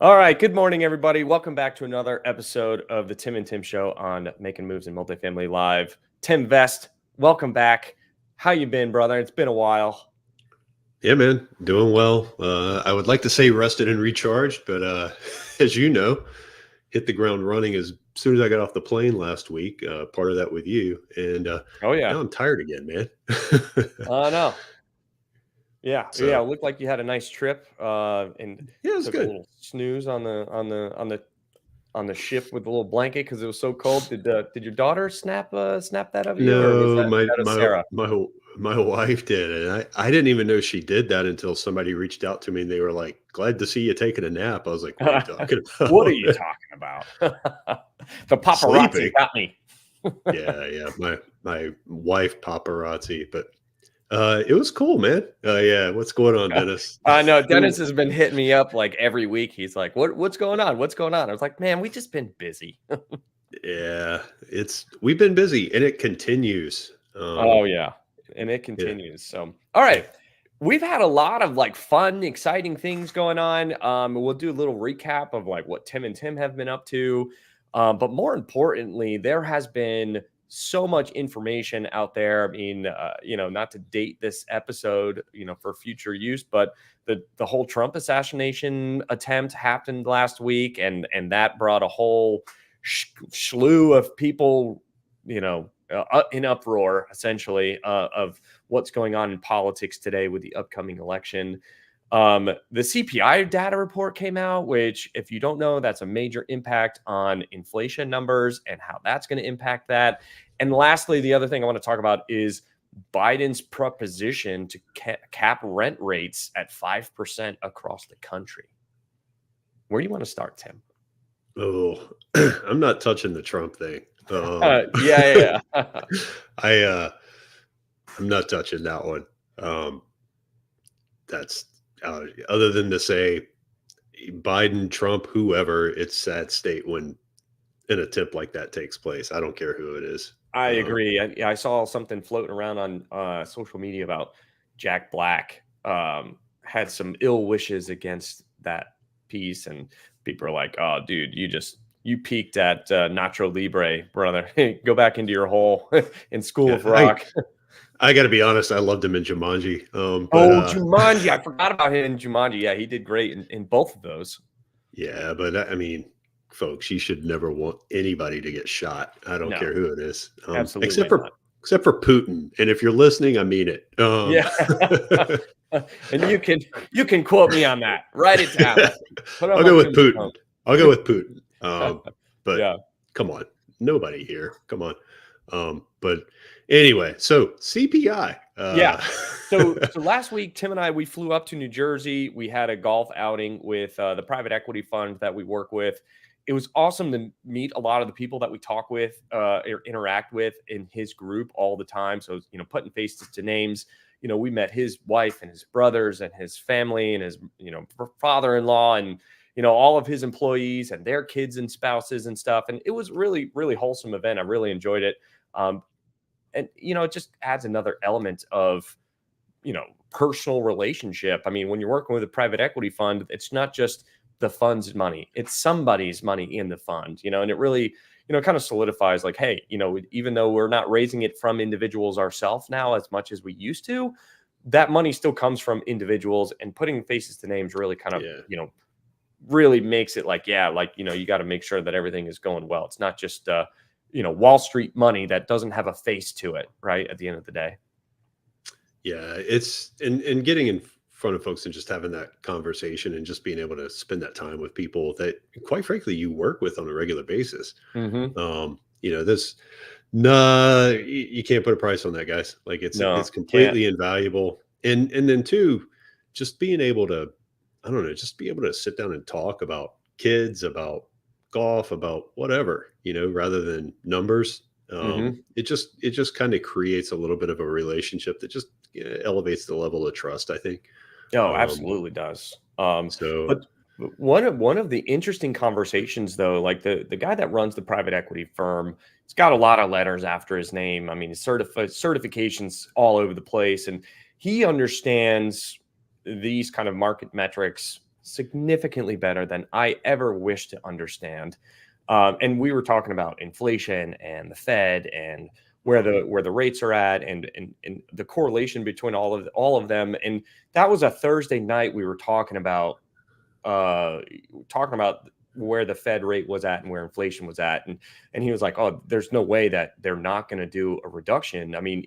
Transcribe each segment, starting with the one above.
All right. Good morning, everybody. Welcome back to another episode of the Tim and Tim Show on Making Moves in Multifamily Live. Tim Vest, welcome back. How you been, brother? It's been a while. Yeah, man, doing well. I would like to say rested and recharged, but as you know, hit the ground running as soon as I got off the plane last week. Part of that with you, and Oh now yeah. I'm tired again, man. No. Yeah. Yeah. So It looked like you had a nice trip and yeah, it's took a good. little snooze on the ship with a little blanket because it was so cold. Did your daughter snap that of you, or was No, my that a my Sarah? my my wife did, and I didn't even know she did that until somebody reached out to me and they were like, "Glad to see you taking a nap." I was like, "What are you talking What are about?" you talking about? The paparazzi Sleeping. got me. Yeah. My wife paparazzi, but it was cool, man. Yeah, what's going on, Dennis? I know Dennis Who- has been hitting me up like every week. He's like, "What's going on? What's going on?" I was like, "Man, we just been busy." yeah, it's we've been busy and it continues. Oh yeah, and it Yeah, continues. So, all right, we've had a lot of like fun, exciting things going on. We'll do a little recap of like what Tim and Tim have been up to. But more importantly, there has been so much information out there. I mean, not to date this episode, for future use, but the whole Trump assassination attempt happened last week, and that brought a whole slew of people, in uproar, essentially, of what's going on in politics today with the upcoming election. The CPI data report came out, which, if you don't know, that's a major impact on inflation numbers and how that's going to impact that. And lastly, the other thing I want to talk about is Biden's proposition to cap rent rates at 5% across the country. Where do you want to start, Tim? oh, I'm not touching the Trump thing. Yeah. I I'm not touching that one. Um, that's other than to say Biden, Trump, whoever. It's sad state when an attempt like that takes place. I don't care who it is. I agree. I saw something floating around on social media about Jack Black had some ill wishes against that piece, and people are like, "Oh, dude, you peaked at Nacho Libre, brother. Go back into your hole in School Yeah, of Rock." I got to be honest. I loved him in Jumanji. But Oh, Jumanji! I forgot about him in Jumanji. Yeah, he did great in both of those. yeah, but I mean, folks, you should never want anybody to get shot. I don't No, care who it is, absolutely not. except for Putin. And if you're listening, I mean it. Yeah. And you can quote me on that. Write it down. Put on I'll my go with tombstone. Putin. I'll go with Putin. But Yeah. come on, nobody here. Come on. But anyway, so CPI. Yeah. So last week, Tim and I, we flew up to New Jersey. We had a golf outing with the private equity fund that we work with. It was awesome to meet a lot of the people that we talk with or interact with in his group all the time. So, putting faces to names. We met his wife and his brothers and his family and his, father-in-law and, all of his employees and their kids and spouses and stuff. And it was really, really wholesome event. I really enjoyed it. And it just adds another element of personal relationship. I mean, when you're working with a private equity fund, it's not just the fund's money, it's somebody's money in the fund, and it really kind of solidifies like, hey, even though we're not raising it from individuals ourselves now as much as we used to, that money still comes from individuals, and putting faces to names really kind of yeah. really makes it like, yeah, like, you got to make sure that everything is going well. It's not just Wall Street money that doesn't have a face to it, right? At the end of the day. Yeah, it's and getting in front of folks and just having that conversation and just being able to spend that time with people that, quite frankly, you work with on a regular basis. Mm-hmm. This nah, you can't put a price on that, guys. Like it's No, can't. completely invaluable. And then two, just being able to, I don't know, just be able to sit down and talk about kids, about golf, about whatever, rather than numbers. Mm-hmm. It just kind of creates a little bit of a relationship that just elevates the level of trust, I think. Oh, Um, absolutely does. so But one of the interesting conversations, though, like the guy that runs the private equity firm, he's got a lot of letters after his name. I mean, his certifications all over the place, and he understands these kind of market metrics significantly better than I ever wished to understand. And we were talking about inflation and the Fed and where the rates are at and the correlation between all of them. And that was a Thursday night. We were talking about where the Fed rate was at and where inflation was at, and he was like, "Oh, there's no way that they're not going to do a reduction." I mean,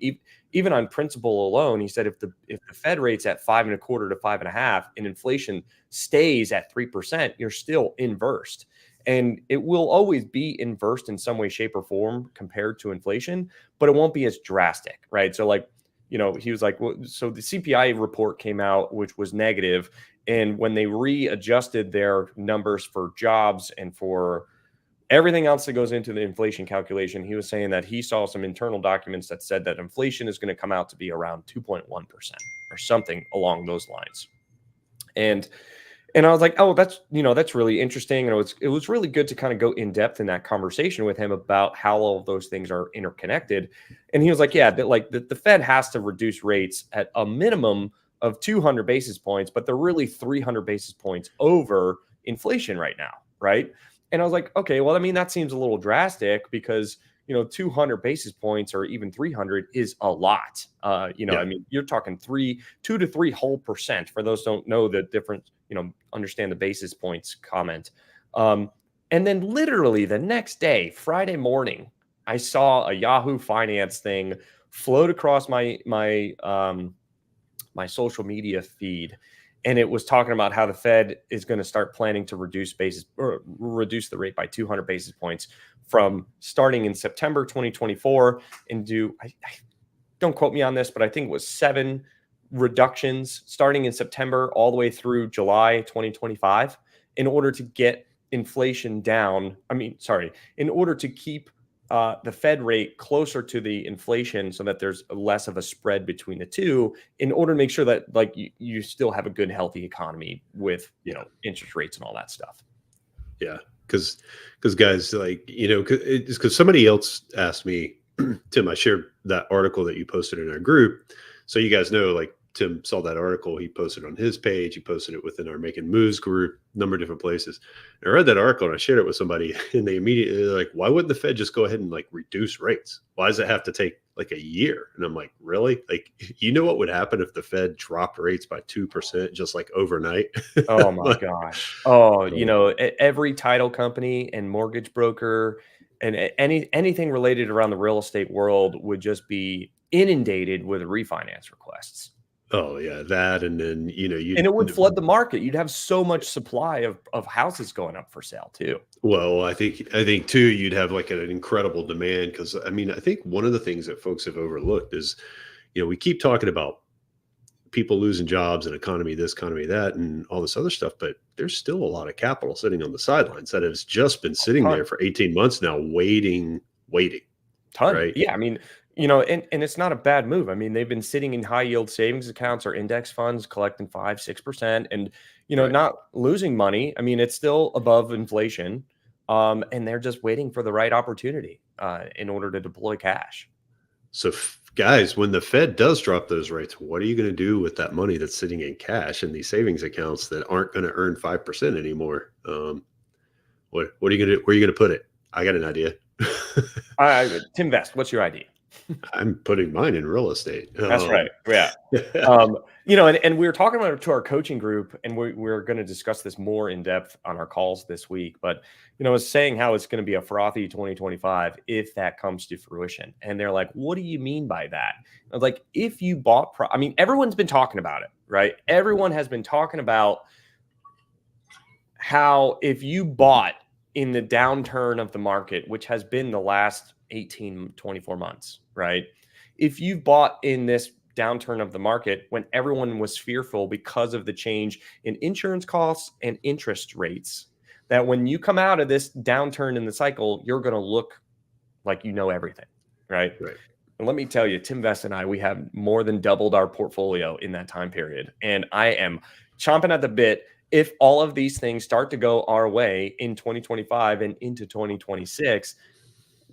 even on principle alone, he said if the Fed rate's at 5.25 to 5.5, and inflation stays at 3%, you're still inversed, and it will always be inversed in some way, shape, or form compared to inflation, but it won't be as drastic, right? So, like, he was like, well, so the CPI report came out, which was negative, and when they readjusted their numbers for jobs and for everything else that goes into the inflation calculation, he was saying that he saw some internal documents that said that inflation is going to come out to be around 2.1% or something along those lines. And I was like, oh, that's really interesting. And it was really good to kind of go in depth in that conversation with him about how all of those things are interconnected. And he was like, yeah, the Fed has to reduce rates at a minimum of 200 basis points, but they're really 300 basis points over inflation right now, right? And I was like, okay, well, I mean, that seems a little drastic because 200 basis points or even 300 is a lot. Yeah. I mean, you're talking 2 to 3 whole percent. For those who don't know the difference, understand the basis points comment. And then literally the next day, Friday morning, I saw a Yahoo Finance thing float across my social media feed, and it was talking about how the Fed is going to start planning to reduce the rate by 200 basis points from starting in September 2024 and don't quote me on this, but I think it was 7 reductions starting in September all the way through July 2025 in order to get inflation down. In order to keep the Fed rate closer to the inflation so that there's less of a spread between the two, in order to make sure that like you still have a good, healthy economy with, interest rates and all that stuff. Yeah. Because guys, like, because somebody else asked me, Tim, I shared that article that you posted in our group. So you guys know, like, Tim saw that article. He posted on his page. He posted it within our Making Moves group, a number of different places. And I read that article and I shared it with somebody, and they immediately like, why wouldn't the Fed just go ahead and like reduce rates? Why does it have to take like a year? And I'm like, really? Like, what would happen if the Fed dropped rates by 2% just like overnight? Oh my gosh. Oh, every title company and mortgage broker and anything related around the real estate world would just be inundated with refinance requests. Oh yeah, that, and then And it would flood the market. You'd have so much supply of houses going up for sale too. Well, I think too, you'd have like an incredible demand because I mean, I think one of the things that folks have overlooked is, we keep talking about people losing jobs and economy this, economy that, and all this other stuff, but there's still a lot of capital sitting on the sidelines that has just been sitting there for 18 months now, waiting. Ton. Right? Yeah, I mean, and it's not a bad move. I mean, they've been sitting in high yield savings accounts or index funds collecting 5-6% and, Right. not losing money. I mean, it's still above inflation. And they're just waiting for the right opportunity in order to deploy cash. So, guys, when the Fed does drop those rates, what are you going to do with that money that's sitting in cash in these savings accounts that aren't going to earn 5% anymore? What are you going to where are you going to put it? I got an idea. Tim Vest, what's your idea? I'm putting mine in real estate. That's right. Yeah. And we were talking about it to our coaching group, and we're going to discuss this more in depth on our calls this week. But, I was saying how it's going to be a frothy 2025 if that comes to fruition. And they're like, what do you mean by that? I was like, if you bought, everyone's been talking about it, right? Everyone has been talking about how if you bought in the downturn of the market, which has been the last 18, 24 months, right? If you bought in this downturn of the market when everyone was fearful because of the change in insurance costs and interest rates, that when you come out of this downturn in the cycle, you're going to look like everything, right? Right. And let me tell you, Tim Vest and I, we have more than doubled our portfolio in that time period. And I am chomping at the bit. If all of these things start to go our way in 2025 and into 2026,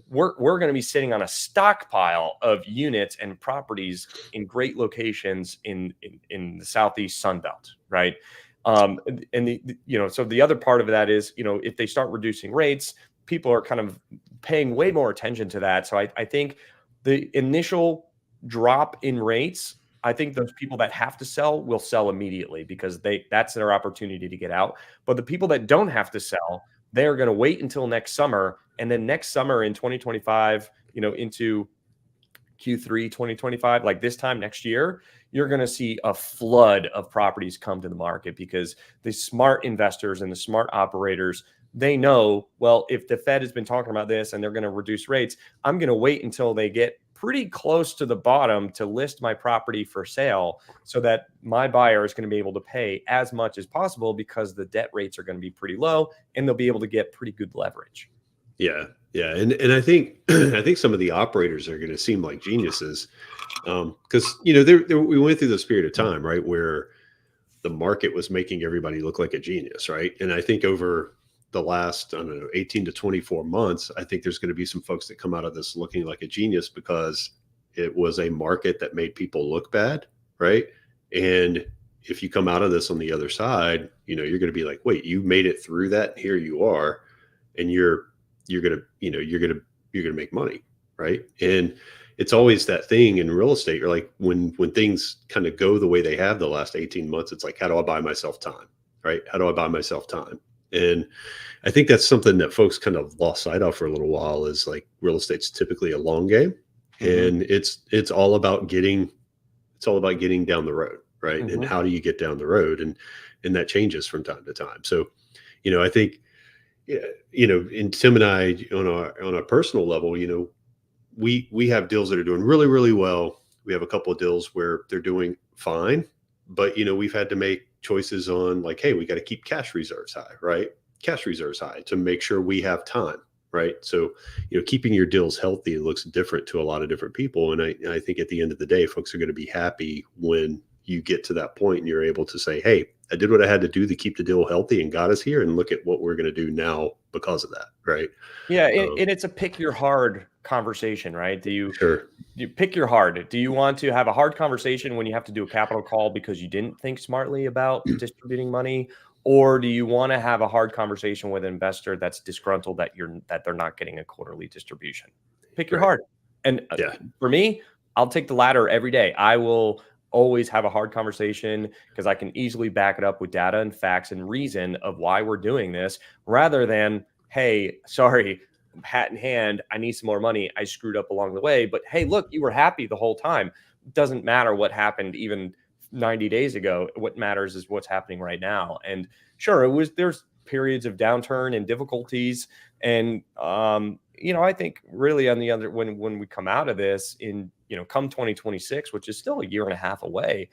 we're going to be sitting on a stockpile of units and properties in great locations in the Southeast Sunbelt, right? And so the other part of that is, if they start reducing rates, people are kind of paying way more attention to that. So I think the initial drop in rates, I think those people that have to sell will sell immediately because that's their opportunity to get out. But the people that don't have to sell, they're going to wait until next summer. And then next summer in 2025, into Q3 2025, like this time next year, you're going to see a flood of properties come to the market because the smart investors and the smart operators, they know, well, if the Fed has been talking about this and they're going to reduce rates, I'm going to wait until they get pretty close to the bottom to list my property for sale so that my buyer is going to be able to pay as much as possible because the debt rates are going to be pretty low and they'll be able to get pretty good leverage. Yeah. Yeah. And I think, I think some of the operators are going to seem like geniuses. Cause we went through this period of time, right, where the market was making everybody look like a genius. Right. And I think over the last, I don't know, 18 to 24 months, I think there's going to be some folks that come out of this looking like a genius because it was a market that made people look bad. Right. And if you come out of this on the other side, you're going to be like, wait, you made it through that. Here you are. And you're going to make money. Right. And it's always that thing in real estate. You're like, when things kind of go the way they have the last 18 months, it's like, how do I buy myself time? Right. How do I buy myself time? And I think that's something that folks kind of lost sight of for a little while is like real estate's typically a long game. And it's all about getting down the road. Right. And how do you get down the road? And that changes from time to time. So, I think, and Tim and I on a personal level, we have deals that are doing really, really well. We have a couple of deals where they're doing fine, but we've had to make choices on like, hey, we got to keep cash reserves high, right? Cash reserves high to make sure we have time, right? So, keeping your deals healthy looks different to a lot of different people. And I think at the end of the day, folks are going to be happy when you get to that point and you're able to say, hey, I did what I had to do to keep the deal healthy and got us here. And look at what we're going to do now because of that. Right. Yeah. And it's a pick your hard conversation, right? Sure. You pick your hard. Do you want to have a hard conversation when you have to do a capital call because you didn't think smartly about distributing money? Or do you want to have a hard conversation with an investor that's disgruntled that they're not getting a quarterly distribution? Pick your heart. And for me, I'll take the latter every day. I will always have a hard conversation because I can easily back it up with data and facts and reason of why we're doing this rather than, hey, sorry, hat in hand, I need some more money. I screwed up along the way. But hey, look, you were happy the whole time. It doesn't matter what happened even 90 days ago. What matters is what's happening right now. And sure, there's periods of downturn and difficulties. And, I think really on the other, when we come out of this in, come 2026, which is still a year and a half away,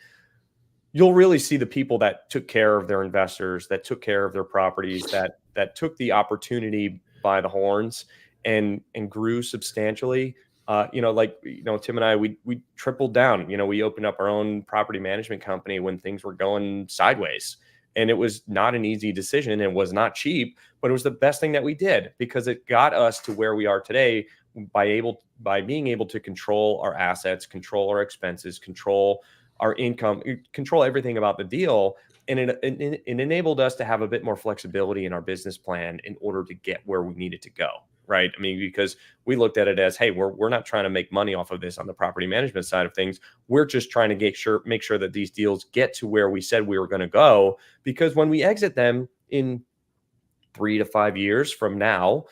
you'll really see the people that took care of their investors, that took care of their properties, that took the opportunity by the horns and grew substantially. Tim and I, we tripled down. We opened up our own property management company when things were going sideways. And it was not an easy decision. It was not cheap, but it was the best thing that we did because it got us to where we are today by being able to control our assets, control our expenses, control our income, control everything about the deal. And it enabled us to have a bit more flexibility in our business plan in order to get where we needed to go. Right. I mean, because we looked at it as, hey, we're not trying to make money off of this on the property management side of things. We're just trying to make sure that these deals get to where we said we were going to go. Because when we exit them in 3 to 5 years from now,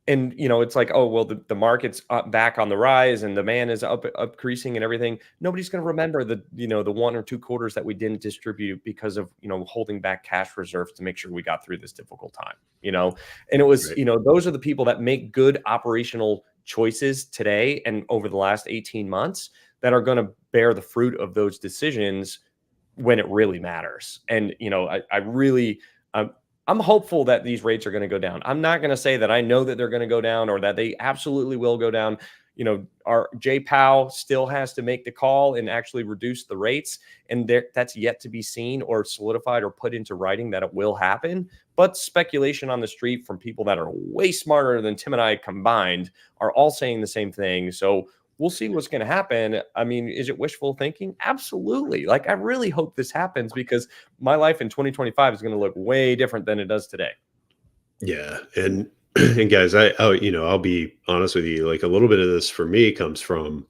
and, it's like, oh, well, the market's back on the rise and demand is up increasing and everything. Nobody's going to remember the 1 or 2 quarters that we didn't distribute because of, holding back cash reserves to make sure we got through this difficult time, and it was, Right. Those are the people that make good operational choices today and over the last 18 months that are going to bear the fruit of those decisions when it really matters. And, I really, I'm hopeful that these rates are going to go down. I'm not going to say that I know that they're going to go down or that they absolutely will go down. Our Jay Powell still has to make the call and actually reduce the rates. And that's yet to be seen or solidified or put into writing that it will happen. But speculation on the street from people that are way smarter than Tim and I combined are all saying the same thing. So we'll see what's going to happen. I mean, is it wishful thinking? Absolutely. Like, I really hope this happens because my life in 2025 is going to look way different than it does today. Yeah, and and guys, I'll be honest with you. Like a little bit of this for me comes from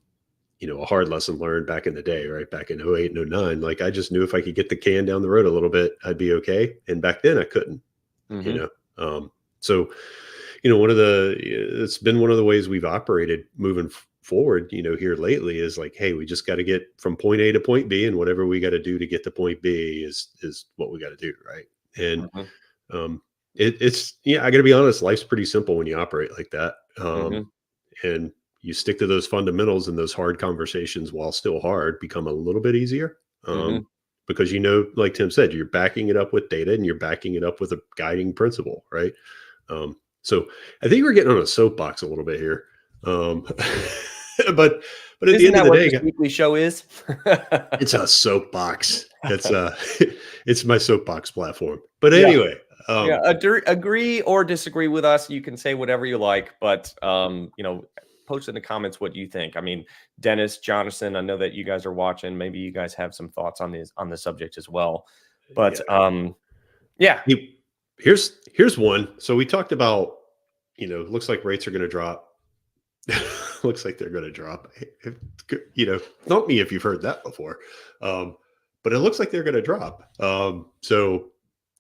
a hard lesson learned back in the day, right? Back in 08 and 09. Like I just knew if I could get the can down the road a little bit, I'd be okay. And back then I couldn't, you Hmm. know. So it's been one of the ways we've operated moving forward, here lately is like, hey, we just got to get from point A to point B, and whatever we got to do to get to point B is what we got to do, right? And Hmm. um, it's I got to be honest, life's pretty simple when you operate like that, Hmm. and you stick to those fundamentals, and those hard conversations, while still hard, become a little bit easier. Hmm. Because like Tim said, you're backing it up with data, and you're backing it up with a guiding principle, right? So I think we're getting on a soapbox a little bit here. But at the Isn't end of that the what day, this weekly show is? it's a soapbox. It's it's my soapbox platform. But Yeah. anyway, Yeah. Agree or disagree with us. You can say whatever you like, but post in the comments what you think. I mean, Dennis, Jonathan, I know that you guys are watching. Maybe you guys have some thoughts on the subject as well. But yeah. yeah. Here's one. So we talked about, looks like rates are going to drop. Looks like they're going to drop. Thump me if you've heard that before. But it looks like they're going to drop. So,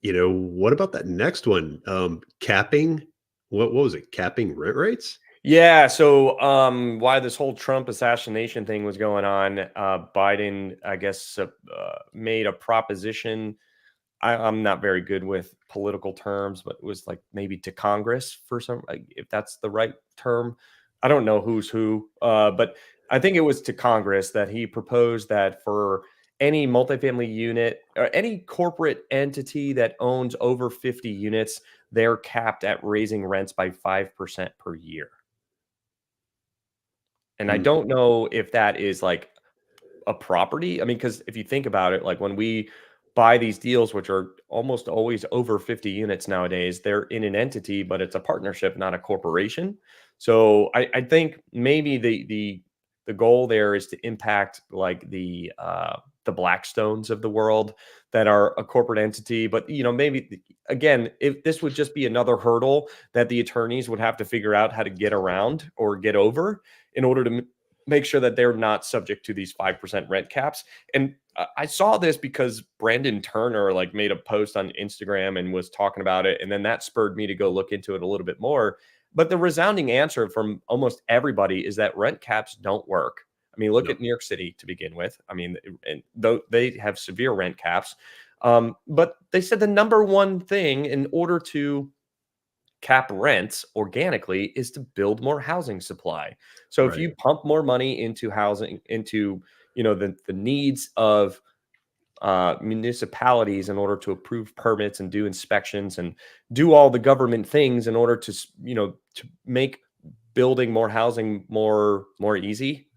what about that next one? Capping. What was it? Capping rent rates? Yeah, so why this whole Trump assassination thing was going on, Biden, I guess, made a proposition. I'm not very good with political terms, but it was like maybe to Congress for some, if that's the right term. I don't know who's who, but I think it was to Congress that he proposed that for any multifamily unit or any corporate entity that owns over 50 units, they're capped at raising rents by 5% per year. And I Hmm. don't know if that is like a property. I mean, because if you think about it, like when we buy these deals, which are almost always over 50 units nowadays, they're in an entity, but it's a partnership, not a corporation. So I think maybe the goal there is to impact like the Blackstones of the world that are a corporate entity. But maybe again, if this would just be another hurdle that the attorneys would have to figure out how to get around or get over in order to make sure that they're not subject to these 5% rent caps. And I saw this because Brandon Turner like made a post on Instagram and was talking about it. And then that spurred me to go look into it a little bit more. But the resounding answer from almost everybody is that rent caps don't work. I mean, look No. at New York City to begin with. I mean, and though they have severe rent caps, but they said the number one thing in order to cap rents organically is to build more housing supply. So if Right. you pump more money into housing, into the needs of municipalities in order to approve permits and do inspections and do all the government things in order to to make building more housing more easy,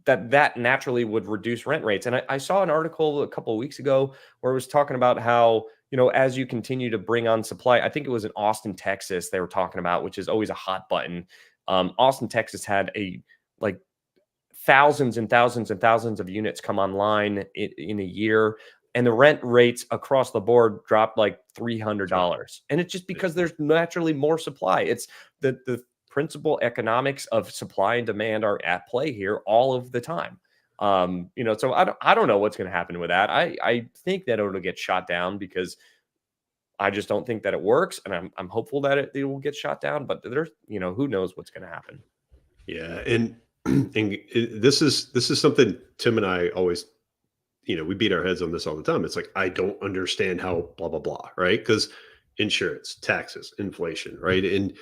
that naturally would reduce rent rates. And I saw an article a couple of weeks ago where it was talking about how as you continue to bring on supply, I think it was in Austin, Texas, they were talking about, which is always a hot button. Austin, Texas had a like thousands and thousands and thousands of units come online in a year, and the rent rates across the board dropped like Drop. $300. And it's just Yeah. because there's naturally more supply. It's the principal economics of supply and demand are at play here all of the time. So I don't know what's going to happen with that. I think that it'll get shot down because I just don't think that it works, and I'm hopeful that it will get shot down. But there's who knows what's going to happen. Yeah. This is something Tim and I always, we beat our heads on this all the time. It's like, I don't understand how blah, blah, blah, right? Because insurance, taxes, inflation, right? And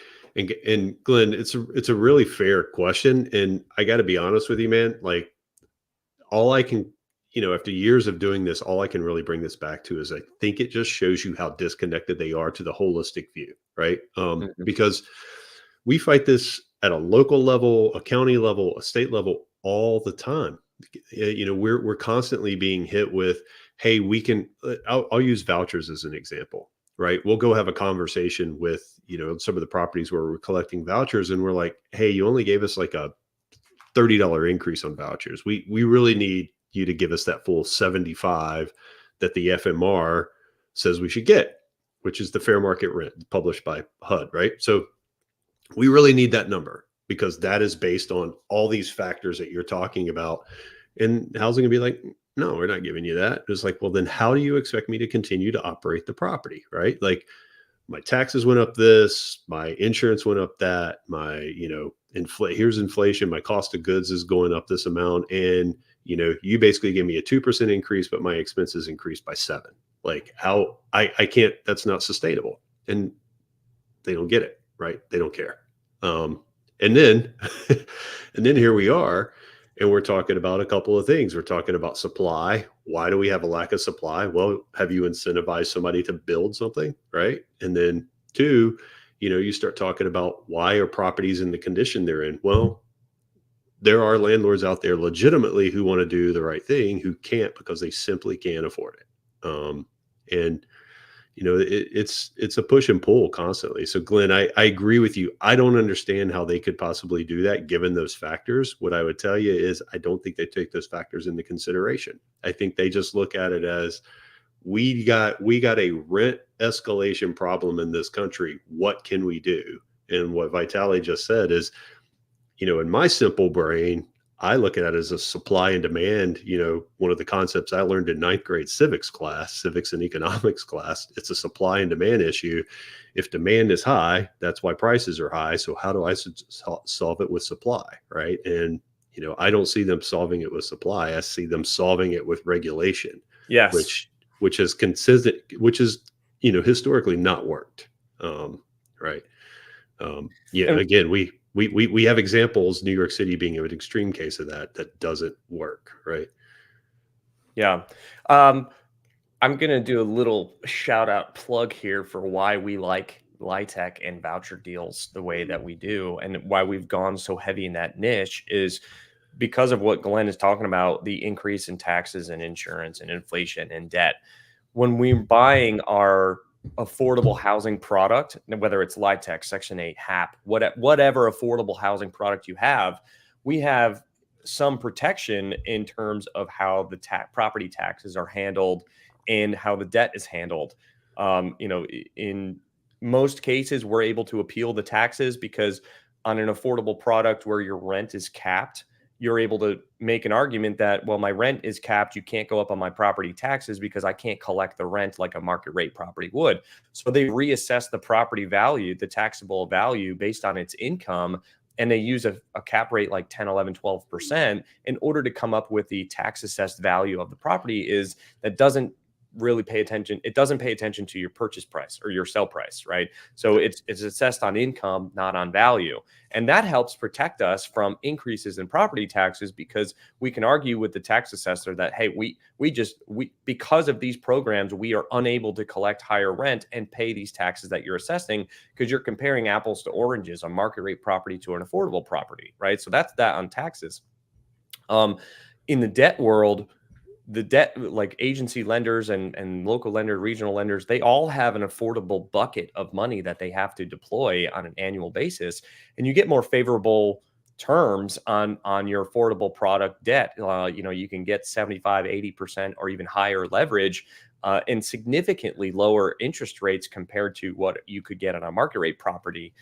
Glenn, it's a really fair question. And I got to be honest with you, man, like all I can, after years of doing this, all I can really bring this back to is I think it just shows you how disconnected they are to the holistic view, right? Mhm. Because we fight this at a local level, a county level, a state level all the time. We're constantly being hit with, hey, we can. I'll use vouchers as an example, right? We'll go have a conversation with some of the properties where we're collecting vouchers, and we're like, hey, you only gave us like a $30 increase on vouchers. We really need you to give us that full 75 that the FMR says we should get, which is the fair market rent published by HUD, right? So we really need that number because that is based on all these factors that you're talking about. And housing would be like, no, we're not giving you that. It's like, well, then how do you expect me to continue to operate the property, right? Like my taxes went up this, my insurance went up that, my, here's inflation, my cost of goods is going up this amount. And, you basically give me a 2% increase, but my expenses increased by 7. Like how I can't, that's not sustainable. And they don't get it, right? They don't care. And then, and then here we are, and we're talking about a couple of things. We're talking about supply. Why do we have a lack of supply? Well, have you incentivized somebody to build something, right? And then 2, you start talking about why are properties in the condition they're in? Well, there are landlords out there legitimately who want to do the right thing who can't because they simply can't afford it. And it's a push and pull constantly. So Glenn, I agree with you. I don't understand how they could possibly do that given those factors. What I would tell you is I don't think they take those factors into consideration. I think they just look at it as we got a rent escalation problem in this country. What can we do? And what Vitaly just said is, in my simple brain, I look at it as a supply and demand. One of the concepts I learned in 9th grade civics and economics class, it's a supply and demand issue. If demand is high, that's why prices are high. So how do I solve it with supply, right? And, I don't see them solving it with supply. I see them solving it with regulation, Yes. which is consistent, which is, historically not worked. Right. Again, we have examples, New York City being an extreme case of that doesn't work, right? Yeah. I'm going to do a little shout out plug here for why we like LIHTC and voucher deals the way that we do, and why we've gone so heavy in that niche is because of what Glenn is talking about, the increase in taxes and insurance and inflation and debt. When we're buying our affordable housing product, whether it's LIHTC, Section 8, HAP, whatever affordable housing product you have, we have some protection in terms of how the property taxes are handled and how the debt is handled. In most cases, we're able to appeal the taxes because on an affordable product where your rent is capped, you're able to make an argument that, well, my rent is capped. You can't go up on my property taxes because I can't collect the rent like a market rate property would. So they reassess the property value, the taxable value based on its income. And they use a cap rate like 10, 11, 12% in order to come up with the tax assessed value of the property that doesn't really pay attention. It doesn't pay attention to your purchase price or your sell price, right? So it's assessed on income, not on value. And that helps protect us from increases in property taxes because we can argue with the tax assessor that, hey, we because of these programs, we are unable to collect higher rent and pay these taxes that you're assessing because you're comparing apples to oranges, a market rate property to an affordable property, right? So that's that on taxes. In the debt world, the debt, like agency lenders and local lenders, regional lenders, they all have an affordable bucket of money that they have to deploy on an annual basis. And you get more favorable terms on your affordable product debt. You can get 75, 80% or even higher leverage and significantly lower interest rates compared to what you could get on a market rate property.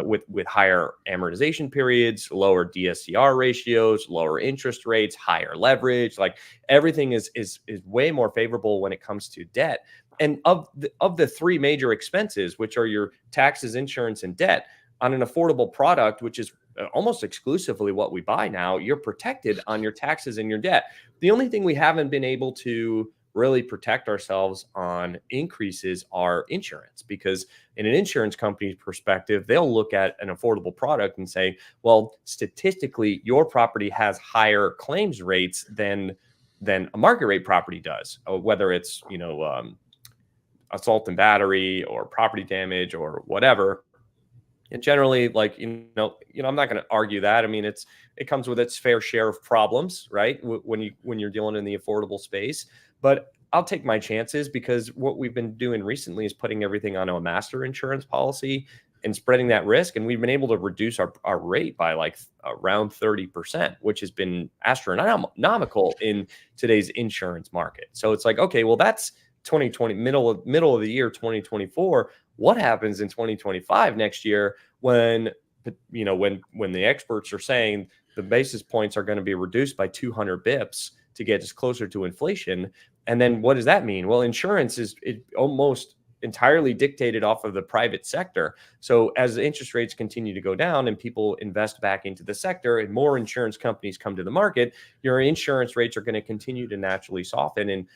With higher amortization periods, lower DSCR ratios, lower interest rates, higher leverage, like everything is way more favorable when it comes to debt. And of the 3 major expenses, which are your taxes, insurance, and debt, on an affordable product, which is almost exclusively what we buy now, you're protected on your taxes and your debt. The only thing we haven't been able to really protect ourselves on increases are insurance, because in an insurance company's perspective, they'll look at an affordable product and say, well, statistically, your property has higher claims rates than a market rate property does, whether it's, assault and battery or property damage or whatever. And generally, like, I'm not going to argue that. I mean, it comes with its fair share of problems, right? When you're dealing in the affordable space. But I'll take my chances because what we've been doing recently is putting everything onto a master insurance policy. and spreading that risk. And we've been able to reduce our rate by like around 30%, which has been astronomical in today's insurance market. So it's like, okay, well, that's 2020, middle of the year, 2024. What happens in 2025 next year when, when the experts are saying the basis points are going to be reduced by 200 bips to get us closer to inflation? And then what does that mean? Well, insurance is almost entirely dictated off of the private sector. So as the interest rates continue to go down and people invest back into the sector and more insurance companies come to the market, your insurance rates are going to continue to naturally soften. And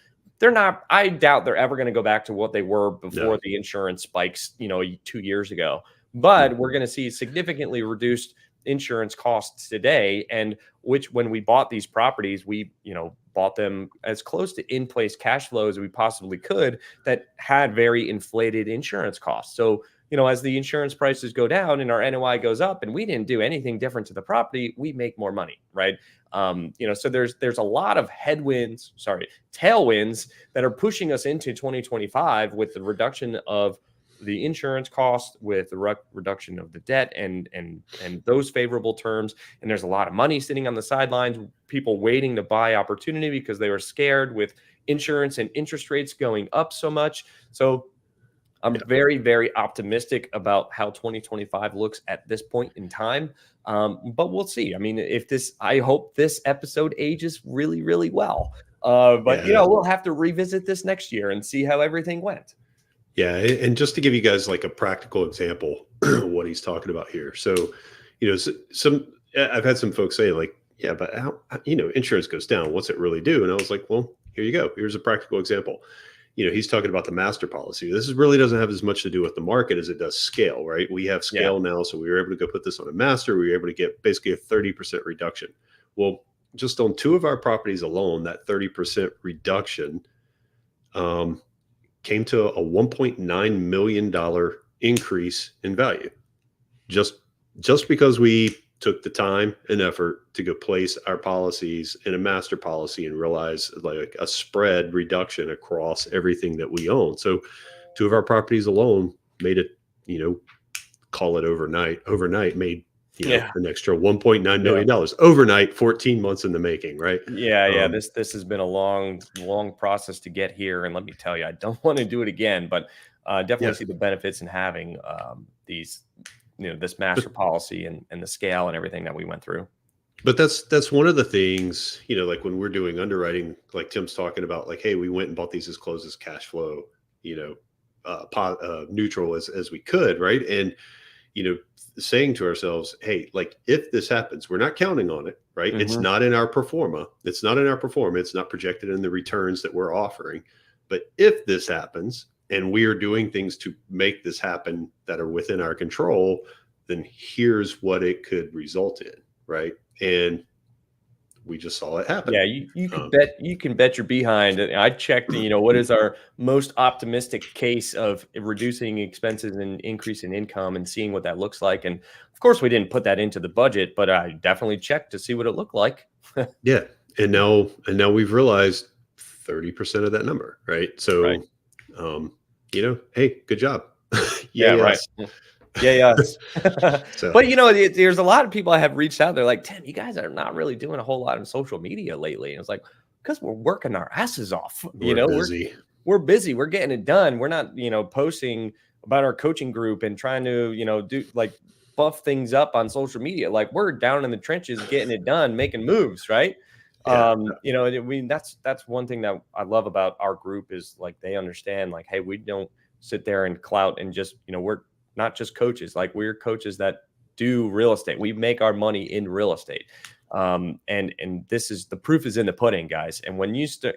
I doubt they're ever going to go back to what they were before the insurance spikes, 2 years ago. But we're going to see significantly reduced insurance costs today. And when we bought these properties, we, bought them as close to in-place cash flow as we possibly could that had very inflated insurance costs. So, as the insurance prices go down and our NOI goes up and we didn't do anything different to the property, we make more money, right? So there's a lot of tailwinds that are pushing us into 2025 with the reduction of the insurance cost, with the reduction of the debt and those favorable terms. And there's a lot of money sitting on the sidelines, people waiting to buy opportunity because they were scared with insurance and interest rates going up so much. So I'm very, very optimistic about how 2025 looks at this point in time. But we'll see. I mean, I hope this episode ages really, really well. But we'll have to revisit this next year and see how everything went. Yeah. And just to give you guys like a practical example of what he's talking about here. So, I've had some folks say like, yeah, but how, insurance goes down, what's it really do? And I was like, well, here you go. Here's a practical example. He's talking about the master policy. This really doesn't have as much to do with the market as it does scale, right? We have scale now. So we were able to go put this on a master. We were able to get basically a 30% reduction. Well, just on 2 of our properties alone, that 30% reduction came to a $1.9 million increase in value. Just because we took the time and effort to go place our policies in a master policy and realize like a spread reduction across everything that we own. So 2 of our properties alone made it, call it overnight made an extra $1.9 million overnight, 14 months in the making, right? This has been a long process to get here, and let me tell you, I don't want to do it again, but definitely see the benefits in having these this master policy and the scale and everything that we went through. But that's one of the things, like when we're doing underwriting, like Tim's talking about, like, hey, we went and bought these as close as cash flow, neutral as we could, right? And saying to ourselves, hey, like if this happens, we're not counting on it, right? It's not in our pro forma. It's not not projected in the returns that we're offering. But if this happens and we are doing things to make this happen that are within our control, then here's what it could result in, right? And we just saw it happen. Yeah, you can bet your behind. I checked, what is our most optimistic case of reducing expenses and increasing income and seeing what that looks like. And of course, we didn't put that into the budget, but I definitely checked to see what it looked like. Yeah, and now we've realized 30% of that number, right? So, hey, good job. Right. Yes. So. But there's a lot of people I have reached out. They're like, Tim, you guys are not really doing a whole lot on social media lately. And it's like, because we're working our asses off. We're busy. We're busy. We're getting it done. We're not, posting about our coaching group and trying to, do like buff things up on social media. Like we're down in the trenches, getting it done, making moves. Right. Yeah. That's one thing that I love about our group is like, they understand like, hey, we don't sit there and clout and just, we're not just coaches, like we're coaches that do real estate. We make our money in real estate. And this is the proof is in the pudding, guys. And when you start,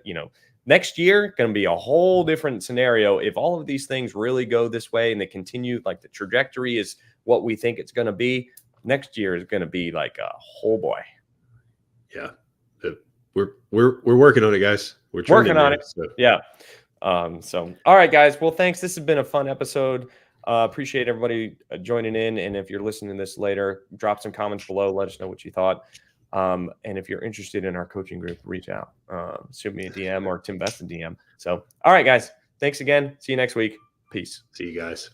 next year going to be a whole different scenario. If all of these things really go this way and they continue, like the trajectory is what we think it's going to be, next year is going to be like a whole boy. Yeah. We're working on it, guys. We're working on it. So. Yeah. So, all right, guys. Well, thanks. This has been a fun episode. Appreciate everybody joining in. And if you're listening to this later, drop some comments below. Let us know what you thought. And if you're interested in our coaching group, reach out. Shoot me a DM or Tim Best a DM. So, all right, guys. Thanks again. See you next week. Peace. See you guys.